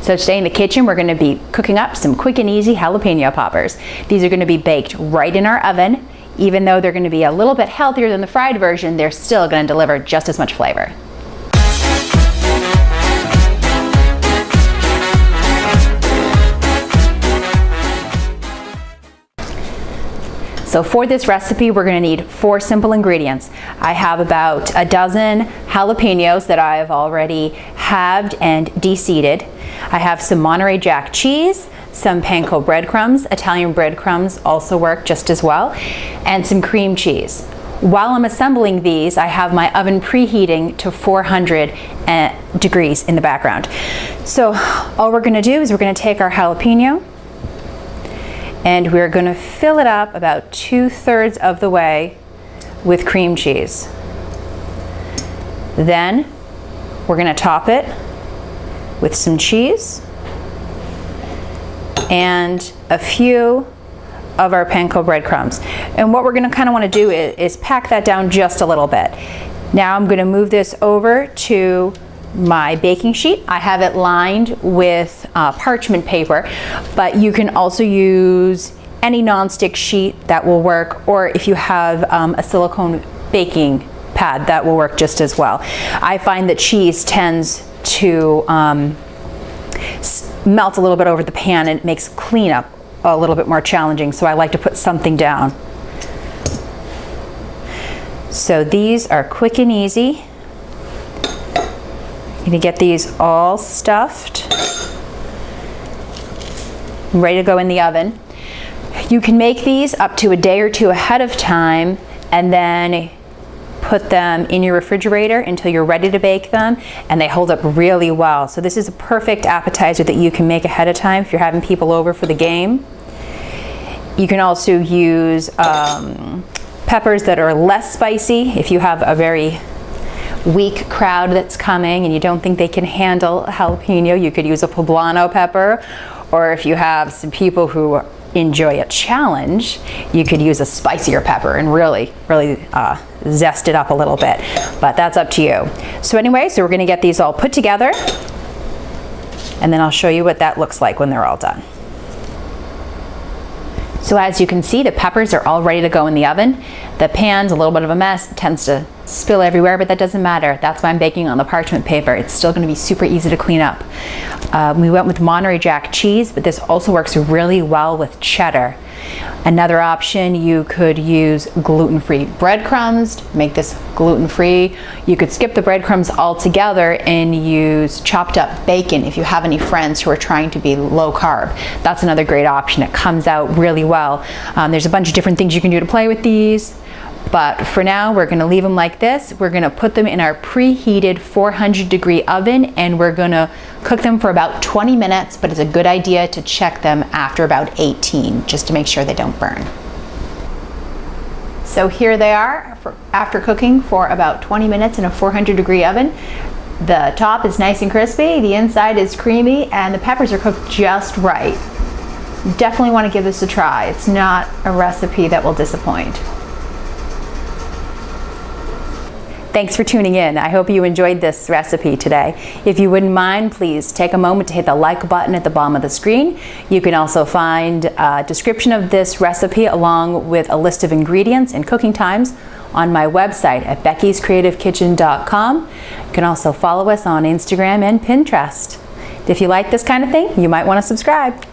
So today in the kitchen, we're gonna be cooking up some quick and easy jalapeno poppers. These are gonna be baked right in our oven. Even though they're gonna be a little bit healthier than the fried version, they're still gonna deliver just as much flavor. So for this recipe, we're gonna need 4 simple ingredients. I have about a dozen jalapenos that I've already halved and de-seeded. I have some Monterey Jack cheese, some panko breadcrumbs, Italian breadcrumbs also work just as well, and some cream cheese. While I'm assembling these, I have my oven preheating to 400 degrees in the background. So all we're gonna do is we're gonna take our jalapeno, and we're gonna fill it up about 2/3 of the way with cream cheese. Then we're gonna top it with some cheese and a few of our panko breadcrumbs. And what we're gonna kinda wanna do is pack that down just a little bit. Now I'm gonna move this over to my baking sheet. I have it lined with parchment paper, but you can also use any nonstick sheet that will work, or if you have a silicone baking pad, that will work just as well. I find that cheese tends to melt a little bit over the pan, and it makes cleanup a little bit more challenging, so I like to put something down. So these are quick and easy. I'm gonna get these all stuffed, ready to go in the oven. You can make these up to a day or 2 ahead of time and then put them in your refrigerator until you're ready to bake them, and they hold up really well. So this is a perfect appetizer that you can make ahead of time if you're having people over for the game. You can also use peppers that are less spicy if you have a very weak crowd that's coming and you don't think they can handle a jalapeno. You could use a poblano pepper, or if you have some people who enjoy a challenge, you could use a spicier pepper and really zest it up a little bit, but that's up to you. So anyway, so we're gonna get these all put together, and then I'll show you what that looks like when they're all done. So as you can see, the peppers are all ready to go in the oven. The pan's a little bit of a mess, it tends to spill everywhere, but that doesn't matter. That's why I'm baking on the parchment paper. It's still gonna be super easy to clean up. We went with Monterey Jack cheese, but this also works really well with cheddar. Another option, you could use gluten-free breadcrumbs to make this gluten-free. You could skip the breadcrumbs altogether and use chopped up bacon if you have any friends who are trying to be low carb. That's another great option. It comes out really well. There's a bunch of different things you can do to play with these, but for now we're gonna leave them like this. We're gonna put them in our preheated 400-degree oven, and we're gonna cook them for about 20 minutes, but it's a good idea to check them after about 18, just to make sure they don't burn. So here they are after cooking for about 20 minutes in a 400-degree oven. The top is nice and crispy, the inside is creamy, and the peppers are cooked just right. Definitely want to give this a try. It's not a recipe that will disappoint. Thanks for tuning in. I hope you enjoyed this recipe today. If you wouldn't mind, please take a moment to hit the like button at the bottom of the screen. You can also find a description of this recipe along with a list of ingredients and cooking times on my website at beckyscreativekitchen.com. You can also follow us on Instagram and Pinterest. If you like this kind of thing, you might want to subscribe.